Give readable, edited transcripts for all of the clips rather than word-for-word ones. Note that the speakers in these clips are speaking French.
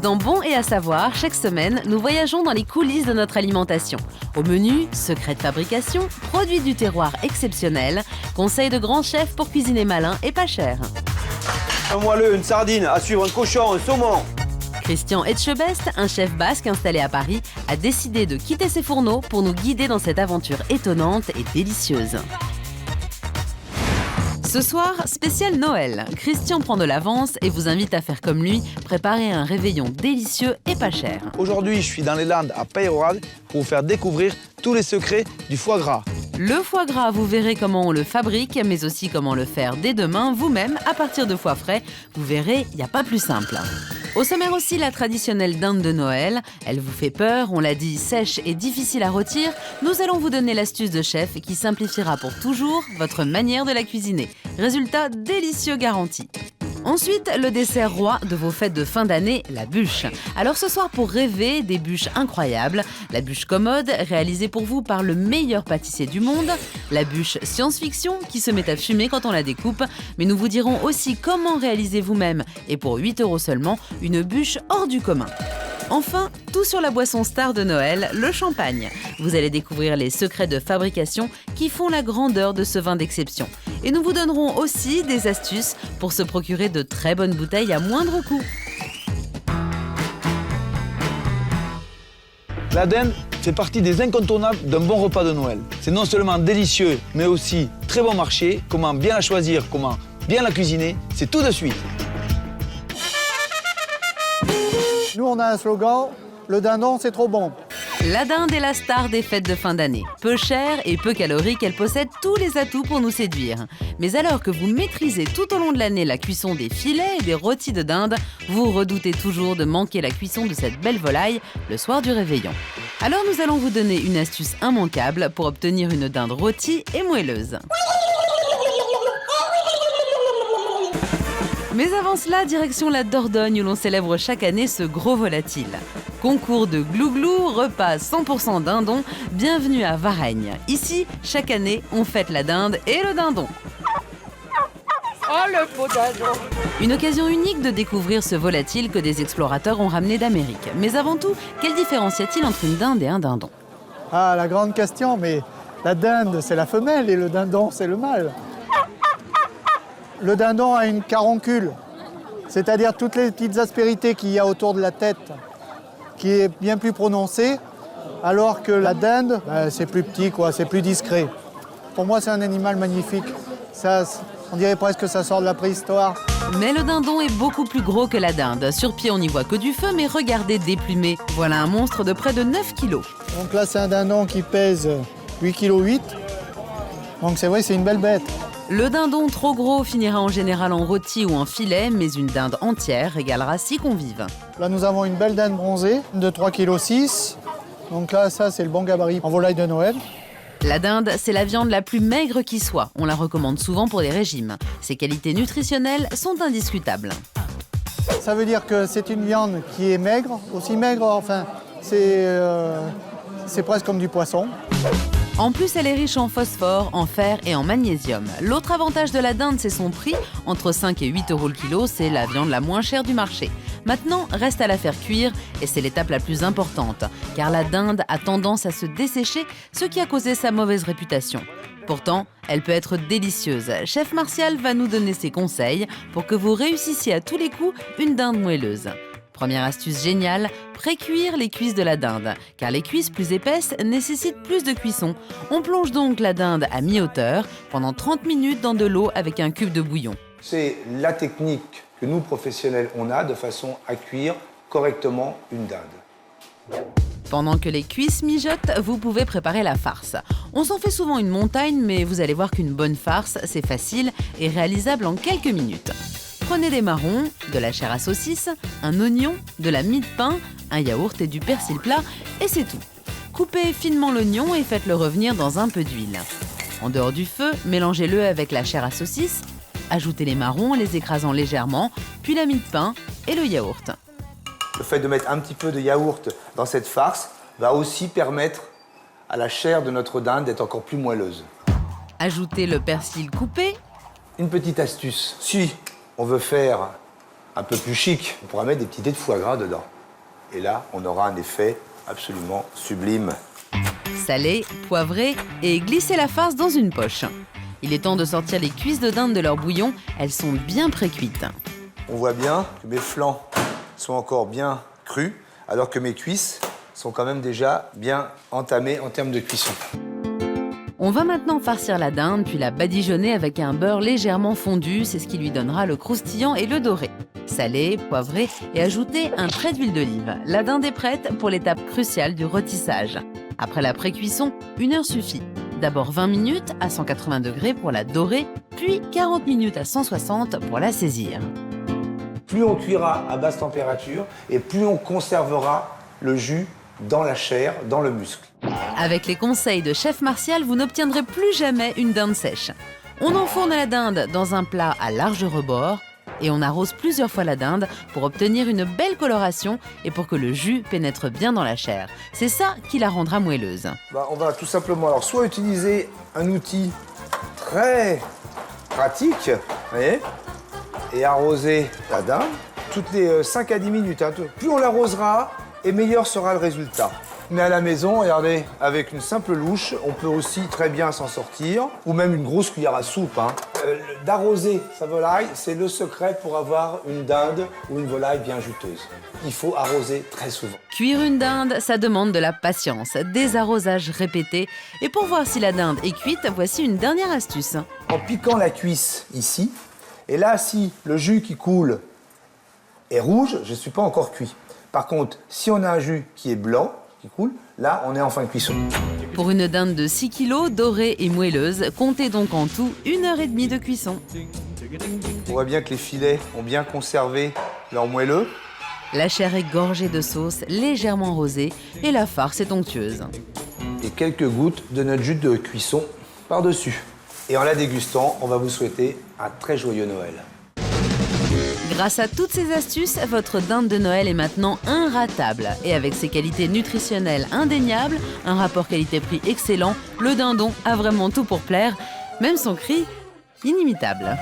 Dans Bon et à savoir, chaque semaine, nous voyageons dans les coulisses de notre alimentation. Au menu, secrets de fabrication, produits du terroir exceptionnels, conseils de grands chefs pour cuisiner malin et pas cher. Un moelleux, une sardine, à suivre un cochon, un saumon. Christian Etchebest, un chef basque installé à Paris, a décidé de quitter ses fourneaux pour nous guider dans cette aventure étonnante et délicieuse. Ce soir, spécial Noël. Christian prend de l'avance et vous invite à faire comme lui, préparer un réveillon délicieux et pas cher. Aujourd'hui, je suis dans les Landes à Peyrehorade pour vous faire découvrir tous les secrets du foie gras. Le foie gras, vous verrez comment on le fabrique, mais aussi comment le faire dès demain, vous-même, à partir de foie frais. Vous verrez, il n'y a pas plus simple. Au sommaire aussi, la traditionnelle dinde de Noël. Elle vous fait peur, on l'a dit, sèche et difficile à rôtir. Nous allons vous donner l'astuce de chef qui simplifiera pour toujours votre manière de la cuisiner. Résultat délicieux garanti. Ensuite, le dessert roi de vos fêtes de fin d'année, la bûche. Alors ce soir, pour rêver des bûches incroyables, la bûche commode, réalisée pour vous par le meilleur pâtissier du monde, la bûche science-fiction, qui se met à fumer quand on la découpe, mais nous vous dirons aussi comment réaliser vous-même, et pour 8 € seulement, une bûche hors du commun. Enfin, tout sur la boisson star de Noël, le champagne. Vous allez découvrir les secrets de fabrication qui font la grandeur de ce vin d'exception. Et nous vous donnerons aussi des astuces pour se procurer de très bonnes bouteilles à moindre coût. La dinde fait partie des incontournables d'un bon repas de Noël. C'est non seulement délicieux, mais aussi très bon marché. Comment bien la choisir, comment bien la cuisiner, c'est tout de suite. Nous, on a un slogan, le dindon, c'est trop bon. La dinde est la star des fêtes de fin d'année. Peu chère et peu calorique, elle possède tous les atouts pour nous séduire. Mais alors que vous maîtrisez tout au long de l'année la cuisson des filets et des rôtis de dinde, vous redoutez toujours de manquer la cuisson de cette belle volaille le soir du réveillon. Alors nous allons vous donner une astuce immanquable pour obtenir une dinde rôtie et moelleuse. Mais avant cela, direction la Dordogne où l'on célèbre chaque année ce gros volatile. Concours de glouglou, repas 100% dindon, bienvenue à Varennes. Ici, chaque année, on fête la dinde et le dindon. Oh le beau dindon! Une occasion unique de découvrir ce volatile que des explorateurs ont ramené d'Amérique. Mais avant tout, quelle différence y a-t-il entre une dinde et un dindon? Ah, la grande question, mais la dinde, c'est la femelle et le dindon, c'est le mâle. Le dindon a une caroncule, c'est-à-dire toutes les petites aspérités qu'il y a autour de la tête, qui est bien plus prononcée, alors que la dinde, c'est plus petit, quoi, c'est plus discret. Pour moi, c'est un animal magnifique. Ça, on dirait presque que ça sort de la préhistoire. Mais le dindon est beaucoup plus gros que la dinde. Sur pied, on n'y voit que du feu, mais regardez déplumé. Voilà un monstre de près de 9 kilos. Donc là, c'est un dindon qui pèse 8,8 kg. Donc c'est vrai, c'est une belle bête. Le dindon trop gros finira en général en rôti ou en filet, mais une dinde entière régalera 6 convives. Là, nous avons une belle dinde bronzée de 3,6 kg. Donc là, ça, c'est le bon gabarit en volaille de Noël. La dinde, c'est la viande la plus maigre qui soit. On la recommande souvent pour des régimes. Ses qualités nutritionnelles sont indiscutables. Ça veut dire que c'est une viande qui est maigre, aussi maigre, enfin, c'est presque comme du poisson. En plus, elle est riche en phosphore, en fer et en magnésium. L'autre avantage de la dinde, c'est son prix. Entre 5 et 8 € le kilo, c'est la viande la moins chère du marché. Maintenant, reste à la faire cuire et c'est l'étape la plus importante, car la dinde a tendance à se dessécher, ce qui a causé sa mauvaise réputation. Pourtant, elle peut être délicieuse. Chef Martial va nous donner ses conseils pour que vous réussissiez à tous les coups une dinde moelleuse. Première astuce géniale, pré-cuire les cuisses de la dinde, car les cuisses plus épaisses nécessitent plus de cuisson. On plonge donc la dinde à mi-hauteur pendant 30 minutes dans de l'eau avec un cube de bouillon. C'est la technique que nous, professionnels, on a de façon à cuire correctement une dinde. Pendant que les cuisses mijotent, vous pouvez préparer la farce. On s'en fait souvent une montagne, mais vous allez voir qu'une bonne farce, c'est facile et réalisable en quelques minutes. Prenez des marrons, de la chair à saucisse, un oignon, de la mie de pain, un yaourt et du persil plat, et c'est tout. Coupez finement l'oignon et faites-le revenir dans un peu d'huile. En dehors du feu, mélangez-le avec la chair à saucisse, ajoutez les marrons en les écrasant légèrement, puis la mie de pain et le yaourt. Le fait de mettre un petit peu de yaourt dans cette farce va aussi permettre à la chair de notre dinde d'être encore plus moelleuse. Ajoutez le persil coupé. Une petite astuce, si on veut faire un peu plus chic, on pourra mettre des petits dés de foie gras dedans. Et là, on aura un effet absolument sublime. Salez, poivrez et glissez la farce dans une poche. Il est temps de sortir les cuisses de dinde de leur bouillon, elles sont bien pré-cuites. On voit bien que mes flancs sont encore bien crus, alors que mes cuisses sont quand même déjà bien entamées en termes de cuisson. On va maintenant farcir la dinde, puis la badigeonner avec un beurre légèrement fondu, c'est ce qui lui donnera le croustillant et le doré. Salez, poivrez et ajoutez un trait d'huile d'olive. La dinde est prête pour l'étape cruciale du rôtissage. Après la pré-cuisson, 1 heure suffit. D'abord 20 minutes à 180 degrés pour la dorer, puis 40 minutes à 160 pour la saisir. Plus on cuira à basse température et plus on conservera le jus dans la chair, dans le muscle. Avec les conseils de Chef Martial, vous n'obtiendrez plus jamais une dinde sèche. On enfourne la dinde dans un plat à large rebord et on arrose plusieurs fois la dinde pour obtenir une belle coloration et pour que le jus pénètre bien dans la chair. C'est ça qui la rendra moelleuse. On va tout simplement alors soit utiliser un outil très pratique, vous voyez, et arroser la dinde toutes les 5 à 10 minutes. Plus on l'arrosera, et meilleur sera le résultat. Mais à la maison, regardez, avec une simple louche, on peut aussi très bien s'en sortir, ou même une grosse cuillère à soupe. D'arroser sa volaille, c'est le secret pour avoir une dinde ou une volaille bien juteuse. Il faut arroser très souvent. Cuire une dinde, ça demande de la patience, des arrosages répétés. Et pour voir si la dinde est cuite, voici une dernière astuce. En piquant la cuisse ici, et là, si le jus qui coule est rouge, je ne suis pas encore cuit. Par contre, si on a un jus qui est blanc, qui coule, là, on est en fin de cuisson. Pour une dinde de 6 kg, dorée et moelleuse, comptez donc en tout 1h30 de cuisson. On voit bien que les filets ont bien conservé leur moelleux. La chair est gorgée de sauce, légèrement rosée, et la farce est onctueuse. Et quelques gouttes de notre jus de cuisson par-dessus. Et en la dégustant, on va vous souhaiter un très joyeux Noël. Grâce à toutes ces astuces, votre dinde de Noël est maintenant inratable. Et avec ses qualités nutritionnelles indéniables, un rapport qualité-prix excellent, le dindon a vraiment tout pour plaire, même son cri inimitable.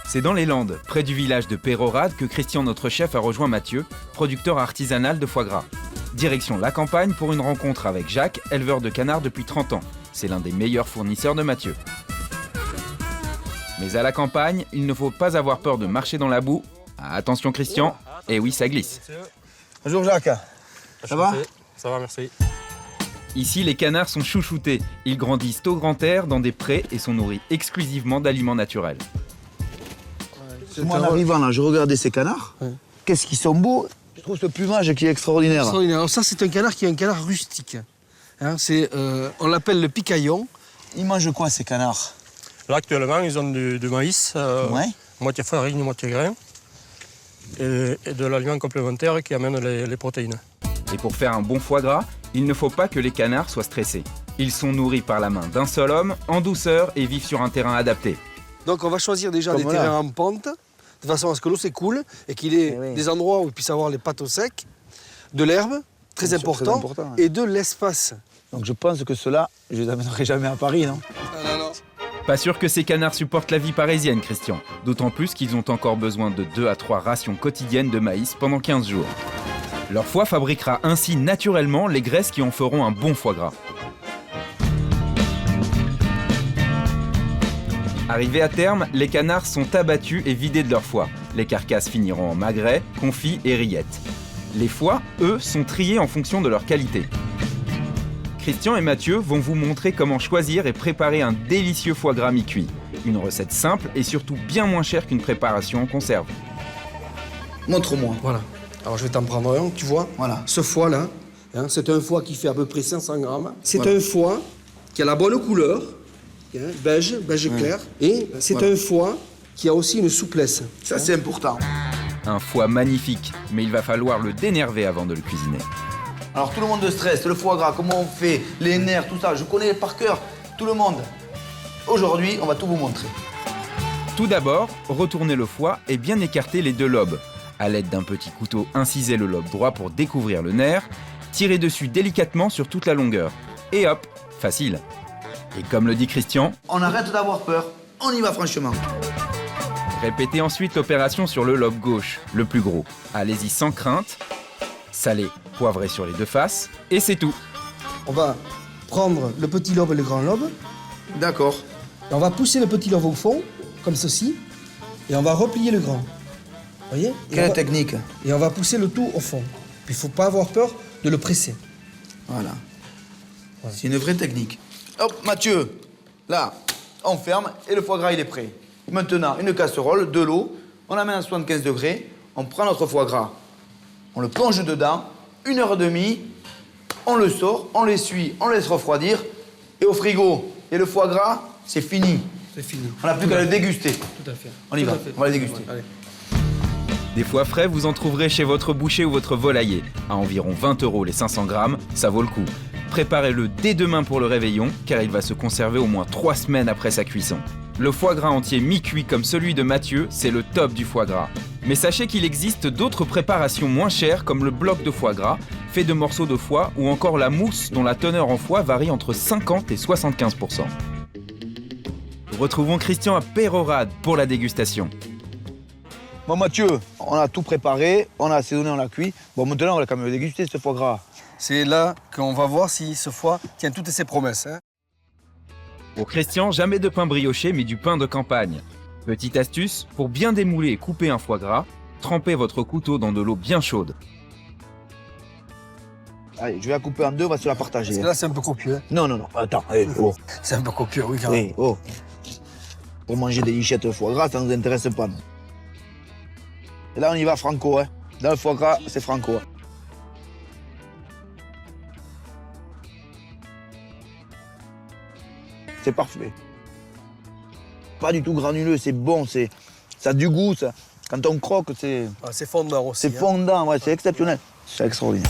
C'est dans les Landes, près du village de Pérorade, que Christian, notre chef, a rejoint Mathieu, producteur artisanal de foie gras. Direction la campagne pour une rencontre avec Jacques, éleveur de canards depuis 30 ans. C'est l'un des meilleurs fournisseurs de Mathieu. Mais à la campagne, il ne faut pas avoir peur de marcher dans la boue. Ah, attention Christian, et oui, ça glisse. Bonjour Jacques, ça va? Ça va, merci. Ici, les canards sont chouchoutés. Ils grandissent au grand air dans des prés et sont nourris exclusivement d'aliments naturels. Moi, en arrivant là, je regardais ces canards. Ouais. Qu'est-ce qu'ils sont beaux. Je trouve ce plumage qui est extraordinaire. Alors ça, c'est un canard qui est un canard rustique. On l'appelle le picaillon. Ils mangent quoi, ces canards? Là, actuellement, ils ont du maïs, ouais. Moitié farine, moitié grain, et de l'aliment complémentaire qui amène les protéines. Et pour faire un bon foie gras, il ne faut pas que les canards soient stressés. Ils sont nourris par la main d'un seul homme, en douceur, et vivent sur un terrain adapté. Donc on va choisir déjà des terrains en pente, de façon à ce que l'eau s'écoule et qu'il ait des endroits où il puisse avoir les pâtes au sec, de l'herbe, très important, et de l'espace. Donc je pense que ceux-là, je les amènerai jamais à Paris, non? Non. Pas sûr que ces canards supportent la vie parisienne, Christian. D'autant plus qu'ils ont encore besoin de 2 à 3 rations quotidiennes de maïs pendant 15 jours. Leur foie fabriquera ainsi naturellement les graisses qui en feront un bon foie gras. Arrivés à terme, les canards sont abattus et vidés de leur foie. Les carcasses finiront en magret, confit et rillettes. Les foies, eux, sont triés en fonction de leur qualité. Christian et Mathieu vont vous montrer comment choisir et préparer un délicieux foie gras mi-cuit. Une recette simple et surtout bien moins chère qu'une préparation en conserve. Montre-moi. Voilà. Alors je vais t'en prendre un, tu vois. Voilà. Ce foie-là, c'est un foie qui fait à peu près 500 grammes. C'est un foie qui a la bonne couleur, beige clair. Et c'est un foie qui a aussi une souplesse. Ça, c'est important. Un foie magnifique, mais il va falloir le dénerver avant de le cuisiner. Alors tout le monde stresse, le foie gras, comment on fait, les nerfs, tout ça, je connais par cœur, tout le monde. Aujourd'hui, on va tout vous montrer. Tout d'abord, retournez le foie et bien écarter les 2 lobes. À l'aide d'un petit couteau, incisez le lobe droit pour découvrir le nerf. Tirez dessus délicatement sur toute la longueur. Et hop, facile. Et comme le dit Christian, On arrête d'avoir peur, on y va franchement. répétez ensuite l'opération sur le lobe gauche, le plus gros. Allez-y sans crainte. Salez, poivrez sur les deux faces. Et c'est tout. On va prendre le petit lobe et le grand lobe. D'accord. Et on va pousser le petit lobe au fond, comme ceci. Et on va replier le grand. Voyez? Quelle technique? Et on va pousser le tout au fond. Puis il ne faut pas avoir peur de le presser. Voilà. C'est une vraie technique. Hop, Mathieu, là, on ferme et le foie gras, il est prêt. Maintenant, une casserole, de l'eau, on la met à 75 degrés, on prend notre foie gras, on le plonge dedans, 1h30, on le sort, on l'essuie, on laisse refroidir, et au frigo. Et le foie gras, c'est fini. C'est fini. On n'a plus qu'à le déguster. Tout à fait. On y va, on va le déguster. Allez. Des foies frais, vous en trouverez chez votre boucher ou votre volailler. À environ 20 € les 500 grammes, ça vaut le coup. Préparez-le dès demain pour le réveillon, car il va se conserver au moins 3 semaines après sa cuisson. Le foie gras entier mi-cuit comme celui de Mathieu, c'est le top du foie gras. Mais sachez qu'il existe d'autres préparations moins chères, comme le bloc de foie gras, fait de morceaux de foie, ou encore la mousse dont la teneur en foie varie entre 50 et 75%. Retrouvons Christian à Peyrehorade pour la dégustation. Bon, Mathieu, on a tout préparé, on a assaisonné, on l'a cuit. Bon, maintenant, on va quand même le déguster, ce foie gras. C'est là qu'on va voir si ce foie tient toutes ses promesses. Hein. Pour Christian, jamais de pain brioché, mais du pain de campagne. Petite astuce, pour bien démouler et couper un foie gras, trempez votre couteau dans de l'eau bien chaude. Allez, je vais la couper en deux, on va se la partager. Parce que là, c'est un peu copieux. Hein. Non, non, non, attends, oh. C'est un peu copieux, oui, quand même. Oh. Pour manger des lichettes de foie gras, ça ne nous intéresse pas. Non. Et là, on y va franco, hein. Dans le foie gras, c'est franco. Hein. C'est parfait. Pas du tout granuleux, c'est bon, ça a du goût. Ça. Quand on croque, c'est fondant aussi. C'est fondant, ouais, c'est exceptionnel. C'est extraordinaire.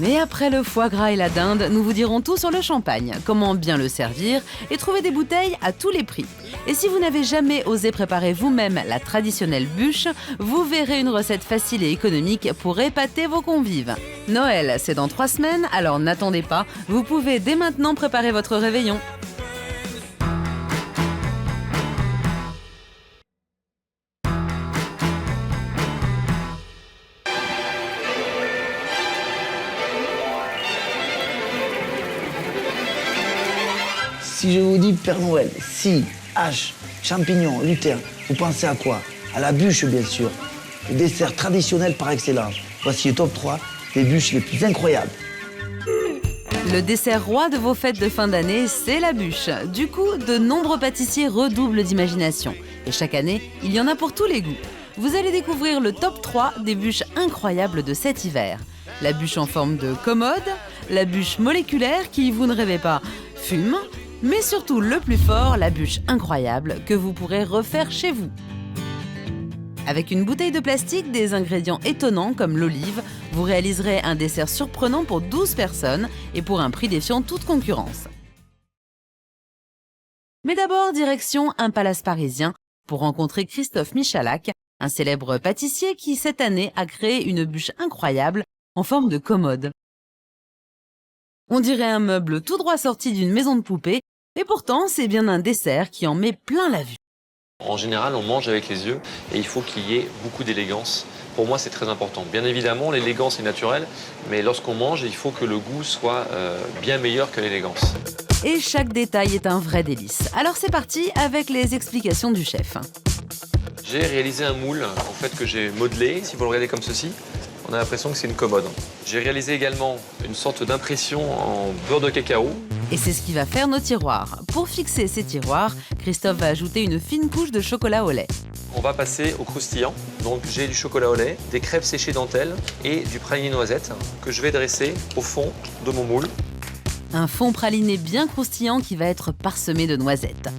Et après le foie gras et la dinde, nous vous dirons tout sur le champagne, comment bien le servir et trouver des bouteilles à tous les prix. Et si vous n'avez jamais osé préparer vous-même la traditionnelle bûche, vous verrez une recette facile et économique pour épater vos convives. Noël, c'est dans 3 semaines, alors n'attendez pas, vous pouvez dès maintenant préparer votre réveillon. Si je vous dis Père Noël, scie, hache, champignons, luterne, vous pensez à quoi? À la bûche, bien sûr. Le dessert traditionnel par excellence. Voici le top 3 des bûches les plus incroyables. Le dessert roi de vos fêtes de fin d'année, c'est la bûche. Du coup, de nombreux pâtissiers redoublent d'imagination. Et chaque année, il y en a pour tous les goûts. Vous allez découvrir le top 3 des bûches incroyables de cet hiver. La bûche en forme de commode, la bûche moléculaire qui, vous ne rêvez pas, fume, mais surtout le plus fort, la bûche incroyable que vous pourrez refaire chez vous. Avec une bouteille de plastique, des ingrédients étonnants comme l'olive, vous réaliserez un dessert surprenant pour 12 personnes et pour un prix défiant toute concurrence. Mais d'abord, direction un palace parisien pour rencontrer Christophe Michalak, un célèbre pâtissier qui, cette année, a créé une bûche incroyable en forme de commode. On dirait un meuble tout droit sorti d'une maison de poupée, et pourtant, c'est bien un dessert qui en met plein la vue. En général, on mange avec les yeux et il faut qu'il y ait beaucoup d'élégance. Pour moi, c'est très important. Bien évidemment, l'élégance est naturelle, mais lorsqu'on mange, il faut que le goût soit bien meilleur que l'élégance. Et chaque détail est un vrai délice. Alors c'est parti avec les explications du chef. J'ai réalisé un moule en fait, que j'ai modelé. Si vous le regardez comme ceci, on a l'impression que c'est une commode. J'ai réalisé également une sorte d'impression en beurre de cacao. Et c'est ce qui va faire nos tiroirs. Pour fixer ces tiroirs, Christophe va ajouter une fine couche de chocolat au lait. On va passer au croustillant. Donc j'ai du chocolat au lait, des crêpes séchées dentelle et du praliné noisette que je vais dresser au fond de mon moule. Un fond praliné bien croustillant qui va être parsemé de noisettes.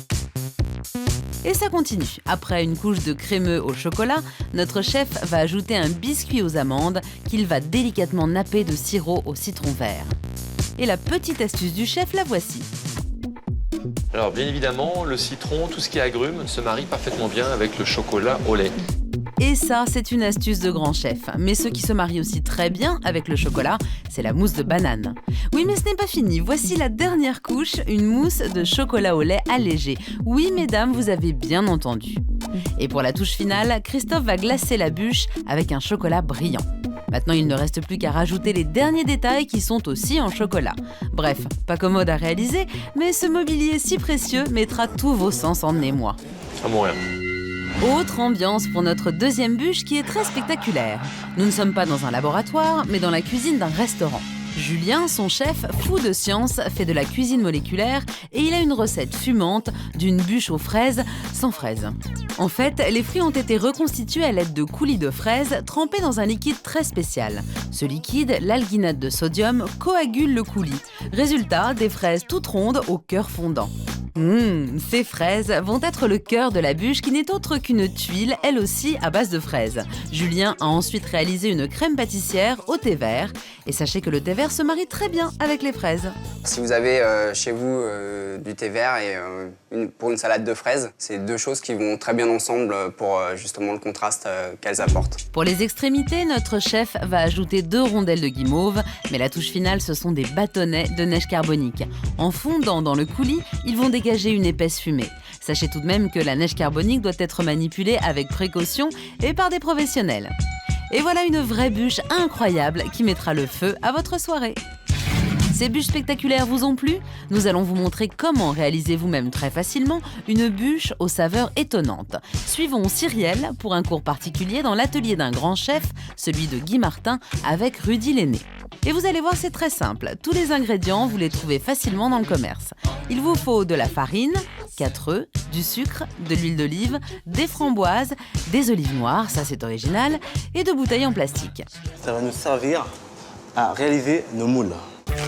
Et ça continue. Après une couche de crémeux au chocolat, notre chef va ajouter un biscuit aux amandes qu'il va délicatement napper de sirop au citron vert. Et la petite astuce du chef, la voici. Alors bien évidemment, le citron, tout ce qui est agrumes, se marie parfaitement bien avec le chocolat au lait. Et ça, c'est une astuce de grand chef. Mais ce qui se marie aussi très bien avec le chocolat, c'est la mousse de banane. Oui, mais ce n'est pas fini. Voici la dernière couche, une mousse de chocolat au lait allégé. Oui, mesdames, vous avez bien entendu. Et pour la touche finale, Christophe va glacer la bûche avec un chocolat brillant. Maintenant, il ne reste plus qu'à rajouter les derniers détails qui sont aussi en chocolat. Bref, pas commode à réaliser, mais ce mobilier si précieux mettra tous vos sens en émoi. À mourir. Autre ambiance pour notre deuxième bûche qui est très spectaculaire. Nous ne sommes pas dans un laboratoire, mais dans la cuisine d'un restaurant. Julien, son chef, fou de science, fait de la cuisine moléculaire et il a une recette fumante d'une bûche aux fraises sans fraises. En fait, les fruits ont été reconstitués à l'aide de coulis de fraises trempés dans un liquide très spécial. Ce liquide, l'alginate de sodium, coagule le coulis. Résultat, des fraises toutes rondes au cœur fondant. Ces fraises vont être le cœur de la bûche qui n'est autre qu'une tuile, elle aussi à base de fraises. Julien a ensuite réalisé une crème pâtissière au thé vert. Et sachez que le thé vert se marie très bien avec les fraises. Si vous avez chez vous du thé vert et pour une salade de fraises, c'est deux choses qui vont très bien ensemble pour justement le contraste qu'elles apportent. Pour les extrémités, notre chef va ajouter 2 rondelles de guimauve, mais la touche finale, ce sont des bâtonnets de neige carbonique. En fondant dans le coulis, ils vont dégager une épaisse fumée. Sachez tout de même que la neige carbonique doit être manipulée avec précaution et par des professionnels. Et voilà une vraie bûche incroyable qui mettra le feu à votre soirée. Ces bûches spectaculaires vous ont plu ? Nous allons vous montrer comment réaliser vous-même très facilement une bûche aux saveurs étonnantes. Suivons Cyrielle pour un cours particulier dans l'atelier d'un grand chef, celui de Guy Martin avec Rudy Lenné. Et vous allez voir, c'est très simple. Tous les ingrédients, vous les trouvez facilement dans le commerce. Il vous faut de la farine, 4 œufs, du sucre, de l'huile d'olive, des framboises, des olives noires, ça c'est original, et de bouteilles en plastique. Ça va nous servir à réaliser nos moules.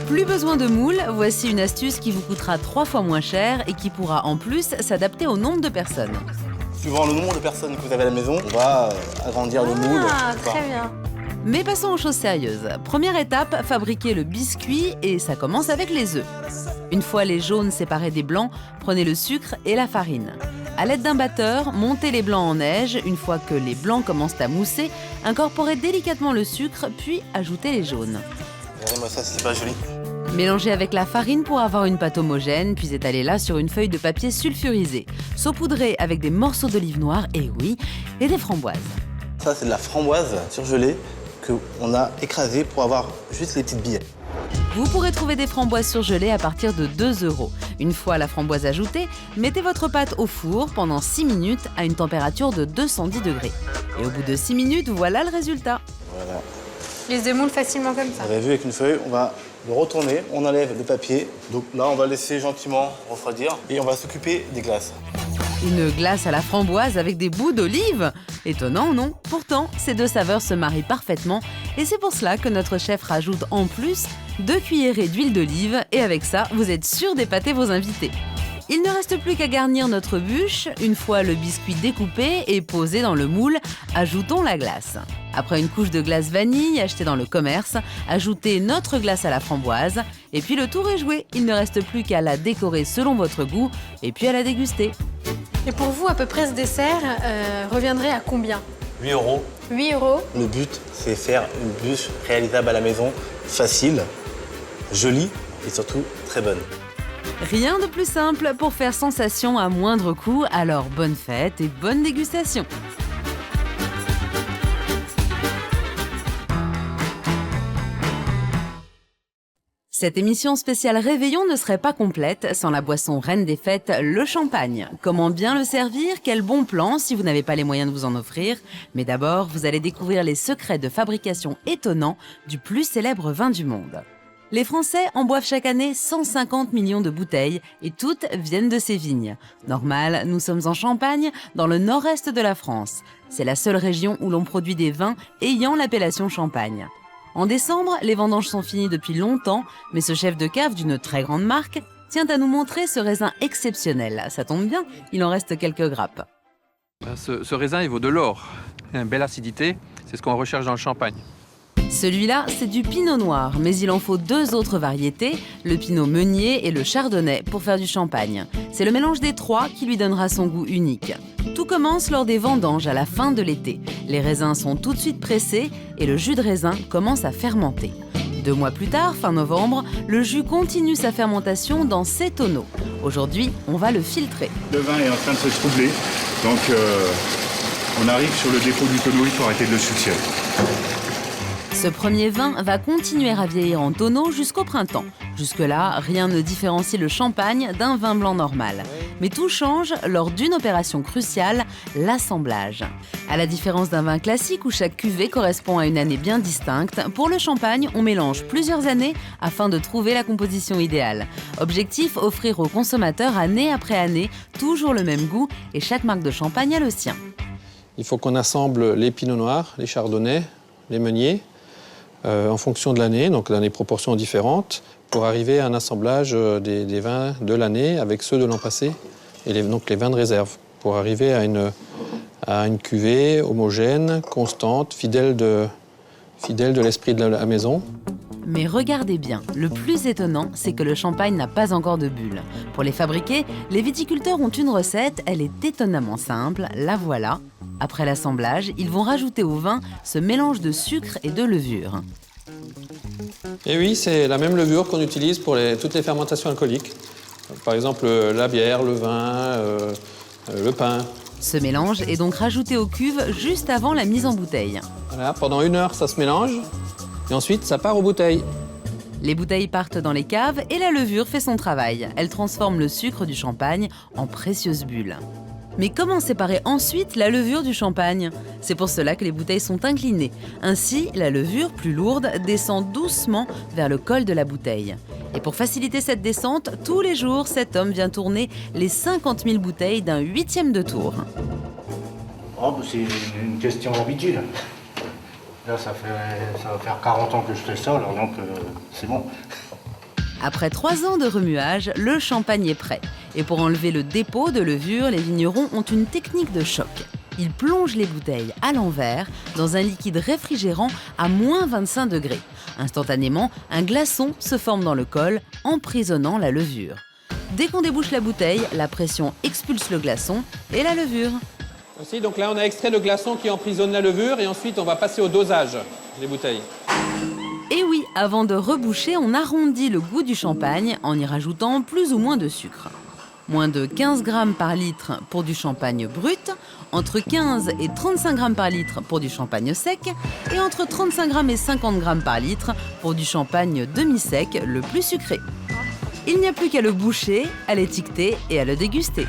Plus besoin de moules, voici une astuce qui vous coûtera 3 fois moins cher et qui pourra en plus s'adapter au nombre de personnes. Suivant le nombre de personnes que vous avez à la maison, on va agrandir le moule. Ah, très bien. Mais passons aux choses sérieuses. Première étape, fabriquer le biscuit et ça commence avec les œufs. Une fois les jaunes séparés des blancs, prenez le sucre et la farine. À l'aide d'un batteur, montez les blancs en neige. Une fois que les blancs commencent à mousser, incorporez délicatement le sucre puis ajoutez les jaunes. Regardez-moi ça, c'est pas joli. Mélangez avec la farine pour avoir une pâte homogène, puis étalez-la sur une feuille de papier sulfurisé. Saupoudrez avec des morceaux d'olive noire, et oui, et des framboises. Ça, c'est de la framboise surgelée qu'on a écrasée pour avoir juste les petites billes. Vous pourrez trouver des framboises surgelées à partir de 2 €. Une fois la framboise ajoutée, mettez votre pâte au four pendant 6 minutes à une température de 210 degrés. Et au bout de 6 minutes, voilà le résultat. Voilà. Il se démoule facilement comme ça. Vous avez vu, avec une feuille, on va le retourner, on enlève le papier. Donc là, on va laisser gentiment refroidir et on va s'occuper des glaces. Une glace à la framboise avec des bouts d'olive ? Étonnant, non ? Pourtant, ces 2 saveurs se marient parfaitement et c'est pour cela que notre chef rajoute en plus 2 cuillerées d'huile d'olive et avec ça, vous êtes sûr d'épater vos invités. Il ne reste plus qu'à garnir notre bûche. Une fois le biscuit découpé et posé dans le moule, ajoutons la glace. Après une couche de glace vanille achetée dans le commerce, ajoutez notre glace à la framboise et puis le tour est joué. Il ne reste plus qu'à la décorer selon votre goût et puis à la déguster. Et pour vous, à peu près, ce dessert reviendrait à combien ? 8 €. 8 €. Le but, c'est faire une bûche réalisable à la maison, facile, jolie et surtout très bonne. Rien de plus simple pour faire sensation à moindre coût, alors bonne fête et bonne dégustation. Cette émission spéciale Réveillon ne serait pas complète sans la boisson reine des fêtes, le champagne. Comment bien le servir ? Quel bon plan si vous n'avez pas les moyens de vous en offrir. Mais d'abord, vous allez découvrir les secrets de fabrication étonnants du plus célèbre vin du monde. Les Français en boivent chaque année 150 millions de bouteilles et toutes viennent de ces vignes. Normal, nous sommes en Champagne, dans le nord-est de la France. C'est la seule région où l'on produit des vins ayant l'appellation Champagne. En décembre, les vendanges sont finies depuis longtemps, mais ce chef de cave d'une très grande marque tient à nous montrer ce raisin exceptionnel. Ça tombe bien, il en reste quelques grappes. Ce raisin, il vaut de l'or. Il a une belle acidité, c'est ce qu'on recherche dans le champagne. Celui-là, c'est du pinot noir, mais il en faut 2 autres variétés, le pinot meunier et le chardonnay, pour faire du champagne. C'est le mélange des 3 qui lui donnera son goût unique. Tout commence lors des vendanges à la fin de l'été. Les raisins sont tout de suite pressés et le jus de raisin commence à fermenter. 2 mois plus tard, fin novembre, le jus continue sa fermentation dans ces tonneaux. Aujourd'hui, on va le filtrer. Le vin est en train de se troubler, donc on arrive sur le dépôt du tonneau, il faut arrêter de le succier. Ce premier vin va continuer à vieillir en tonneau jusqu'au printemps. Jusque-là, rien ne différencie le champagne d'un vin blanc normal. Mais tout change lors d'une opération cruciale, l'assemblage. À la différence d'un vin classique où chaque cuvée correspond à une année bien distincte, pour le champagne, on mélange plusieurs années afin de trouver la composition idéale. Objectif, offrir aux consommateurs année après année toujours le même goût et chaque marque de champagne a le sien. Il faut qu'on assemble les pinots noirs, les chardonnays, les meuniers, en fonction de l'année, donc dans des proportions différentes, pour arriver à un assemblage des vins de l'année avec ceux de l'an passé, et donc les vins de réserve, pour arriver à une cuvée homogène, constante, fidèle de l'esprit de la maison. Mais regardez bien, le plus étonnant, c'est que le champagne n'a pas encore de bulles. Pour les fabriquer, les viticulteurs ont une recette, elle est étonnamment simple, la voilà. Après l'assemblage, ils vont rajouter au vin ce mélange de sucre et de levure. Et oui, c'est la même levure qu'on utilise pour toutes les fermentations alcooliques. Par exemple, la bière, le vin, le pain. Ce mélange est donc rajouté aux cuves juste avant la mise en bouteille. Voilà, pendant 1 heure, ça se mélange. Et ensuite, ça part aux bouteilles. Les bouteilles partent dans les caves et la levure fait son travail. Elle transforme le sucre du champagne en précieuses bulles. Mais comment séparer ensuite la levure du champagne? C'est pour cela que les bouteilles sont inclinées. Ainsi, la levure, plus lourde, descend doucement vers le col de la bouteille. Et pour faciliter cette descente, tous les jours, cet homme vient tourner les 50 000 bouteilles d'un 8e de tour. Oh, c'est une question d'habitude. Là, ça va faire 40 ans que je fais ça, alors donc c'est bon. Après 3 ans de remuage, le champagne est prêt. Et pour enlever le dépôt de levure, les vignerons ont une technique de choc. Ils plongent les bouteilles à l'envers dans un liquide réfrigérant à moins 25 degrés. Instantanément, un glaçon se forme dans le col, emprisonnant la levure. Dès qu'on débouche la bouteille, la pression expulse le glaçon et la levure. Aussi, donc là, on a extrait le glaçon qui emprisonne la levure et ensuite, on va passer au dosage des bouteilles. Et oui, avant de reboucher, on arrondit le goût du champagne en y rajoutant plus ou moins de sucre. Moins de 15 grammes par litre pour du champagne brut, entre 15 et 35 grammes par litre pour du champagne sec et entre 35 grammes et 50 grammes par litre pour du champagne demi-sec, le plus sucré. Il n'y a plus qu'à le boucher, à l'étiqueter et à le déguster.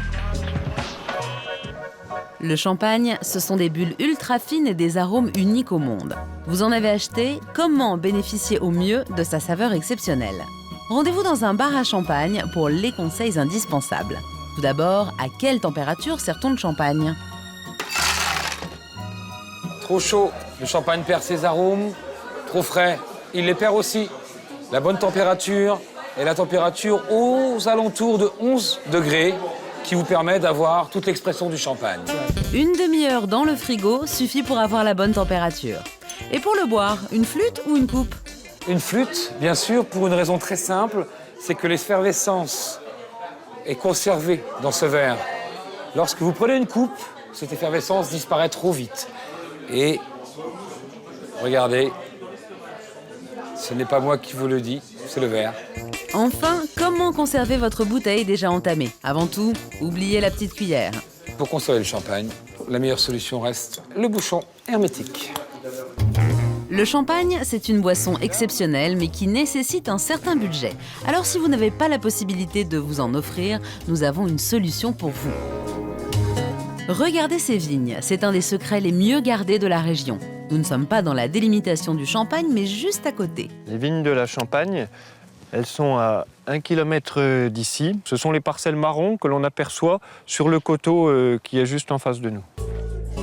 Le champagne, ce sont des bulles ultra fines et des arômes uniques au monde. Vous en avez acheté, comment bénéficier au mieux de sa saveur exceptionnelle? Rendez-vous dans un bar à champagne pour les conseils indispensables. Tout d'abord, à quelle température sert-on le champagne? Trop chaud, le champagne perd ses arômes. Trop frais, il les perd aussi. La bonne température est la température aux alentours de 11 degrés qui vous permet d'avoir toute l'expression du champagne. Une demi-heure dans le frigo suffit pour avoir la bonne température. Et pour le boire, une flûte ou une coupe? Une flûte, bien sûr, pour une raison très simple, c'est que l'effervescence est conservée dans ce verre. Lorsque vous prenez une coupe, cette effervescence disparaît trop vite. Et regardez, ce n'est pas moi qui vous le dis, c'est le verre. Enfin, comment conserver votre bouteille déjà entamée? Avant tout, oubliez la petite cuillère. Pour conserver le champagne, la meilleure solution reste le bouchon hermétique. Le champagne, c'est une boisson exceptionnelle, mais qui nécessite un certain budget. Alors si vous n'avez pas la possibilité de vous en offrir, nous avons une solution pour vous. Regardez ces vignes, c'est un des secrets les mieux gardés de la région. Nous ne sommes pas dans la délimitation du Champagne, mais juste à côté. Les vignes de la Champagne, elles sont à 1 km d'ici. Ce sont les parcelles marron que l'on aperçoit sur le coteau qui est juste en face de nous.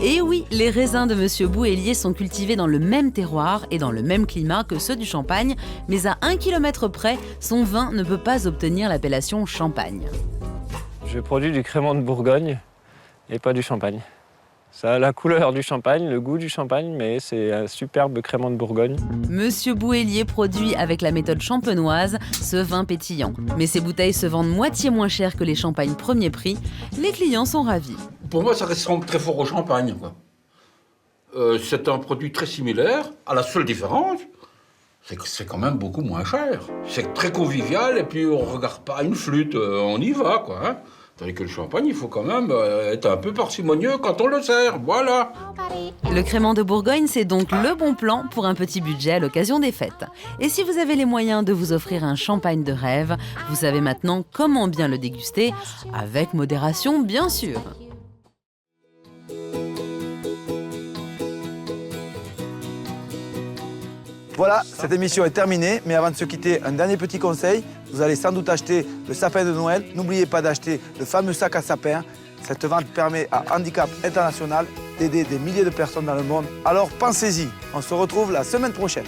Et oui, les raisins de Monsieur Bouhélier sont cultivés dans le même terroir et dans le même climat que ceux du Champagne, mais à 1 km près, son vin ne peut pas obtenir l'appellation Champagne. Je produis du crément de Bourgogne et pas du Champagne. Ça a la couleur du champagne, le goût du champagne, mais c'est un superbe crément de Bourgogne. Monsieur Bouhélier produit avec la méthode champenoise ce vin pétillant. Mais ces bouteilles se vendent moitié moins cher que les champagnes premier prix. Les clients sont ravis. Pour moi, ça ressemble très fort au champagne, quoi. C'est un produit très similaire, à la seule différence, c'est que c'est quand même beaucoup moins cher. C'est très convivial, et puis on ne regarde pas une flûte, on y va, quoi. Hein. Tandis que le champagne, il faut quand même être un peu parcimonieux quand on le sert, voilà. Le crément de Bourgogne, c'est donc le bon plan pour un petit budget à l'occasion des fêtes. Et si vous avez les moyens de vous offrir un champagne de rêve, vous savez maintenant comment bien le déguster, avec modération bien sûr. Voilà, cette émission est terminée, mais avant de se quitter, un dernier petit conseil. Vous allez sans doute acheter le sapin de Noël. N'oubliez pas d'acheter le fameux sac à sapin. Cette vente permet à Handicap International d'aider des milliers de personnes dans le monde. Alors pensez-y, on se retrouve la semaine prochaine.